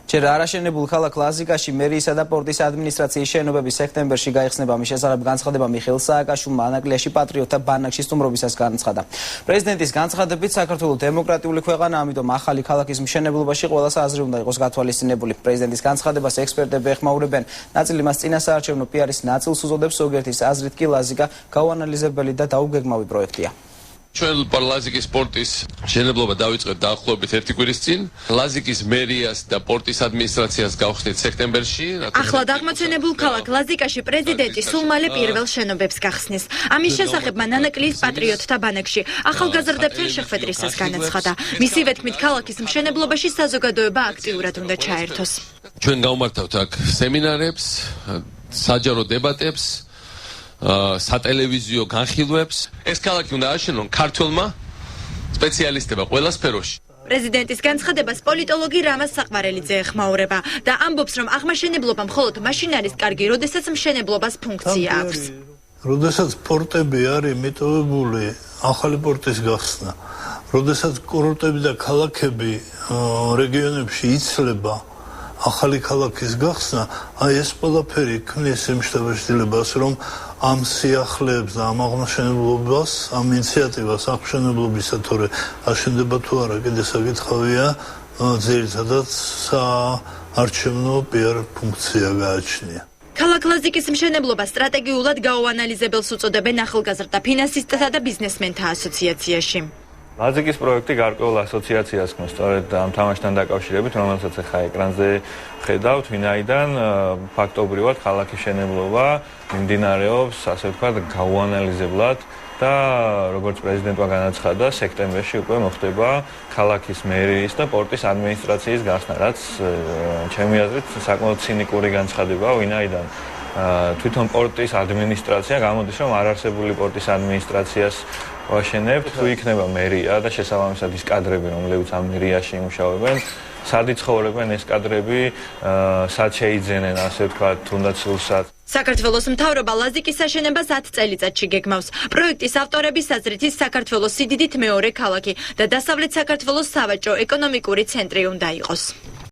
ჯერ არაშენებულ ქალაქ ლაზიკაში მერიისა და პორტის ადმინისტრაციის შენობები სექტემბერში გაიხსნება. მის შესახებ განცხადება მიხეილ სააკაშვილმა ანაკლიაში პატრიოტთა ბანაკში სტუმრობისას განაცხადა. პრეზიდენტის განცხადებით საქართველოს დემოკრატიული ქვეყანაა, ამიტომ ახალი ქალაქის მშენებლობაში ყველა საზრი უნდა იყოს გათვალისწინებული. პრეზიდენტის განცხადებას ექსპერტები ეხმაურებენ. ნაწილი მას წინასაარჩევნო პიარის ნაწილს უწოდებს, ზოგიერთის აზრით კი ლაზიკა გაუანალიზებელი და დაუგეგმავი პროექტია. ჩვენ ლაზიკის პორტის მშენებლობა დავიწყეთ დაახლოებით 1 კვირის წინ. ლაზიკის მერიას და პორტის ადმინისტრაციას გავხსნით სექტემბერში. ახლად აღმოცენებულ ქალაქ ლაზიკაში პრეზიდენტი სულ მალე პირველ შენობებს გახსნის. ამის შესახებ მან ანაკლიის პატრიოტთა ბანაკში ახალგაზრდებთან შეხვედრისას განაცხადა. მისივე თქმით, ქალაქის მშენებლობაში საზოგადოება აქტიურად უნდა ჩაერთოს. ჩვენ გავმართავთ აქ სემინარებს, საჯარო დებატებს, სატელევიზიო განხილვებს. ეს ქალაქი უნდა აშენონ ქართველმა სპეციალისტებმა ყველა სფეროში. პრეზიდენტის განცხადებას პოლიტოლოგი რამაზ საყვარელიძე ეხმაურება და ამბობს, რომ აღმაშენებლობა მხოლოდ მაშინ არის კარგი, როდესაც მშენებლობას ფუნქცია აქვს. როდესაც პორტები არის მიტოვებული ახალი პორტის გახსნა, როდესაც კურორტები და ქალაქები რეგიონებში იცლება ახალი ქალაქის გახსნა, აი ეს ყველაფერი ქმნის იმ შთაბეჭდილებას, რომ ამ სიახლეებს და ამ აღმაშენებლობას, ამ ინიციატივას აღმშენებლობისათვის აშენდება თუ არა, კიდე საკითხავია, ძირითადად საარჩევნო პიარ ფუნქცია გააჩნია. ქალაქ ლაზიკის მშენებლობა სტრატეგიულად გაუანალიზებელს უწოდებენ ახალგაზრდა ფინანსისტთა და ბიზნესმენთა ასოციაციაში. ლაზიკის პროექტი გარკვეულ ასოციაციას ქმნის სწორედ ამ თამაშთან დაკავშირებით, რომელსაც ახლა ეკრანზე ხედავთ, ვინაიდან ფაქტობრივად ქალაქის მშენებლობა მიმდინარეობს, ასე ვთქვათ, გაუანალიზებლად და როგორც პრეზიდენტმა განაცხადა, სექტემბერში უკვე მოხდება ქალაქის მერიის და პორტის ადმინისტრაციის გახსნა, რაც ჩემი აზრით საკმაოდ ცინიკური განცხადებაა, ვინაიდან თვითონ პორტის ადმინისტრაცია გამოდის, რომ არარსებული პორტის ადმინისტრაციას ვაშენებთ, თუ იქნება მერია და შესაბამისად ის კადრები, რომლებიც ამ მერიაში იმუშავებენ, სად იცხოვრებენ ეს კადრები, სად შეიძენენ, ასე ვთქვათ, თუნდაც სულსად. საქართველოს მთავრობა ლაზიკის აშენებას 10 წელიწადში გეგმავს. პროექტის ავტორების აზრით ის საქართველოს სიდიდით მეორე ქალაქი და დასავლეთ საქართველოს სავაჭრო ეკონომიკური ცენტრი უნდა იყოს.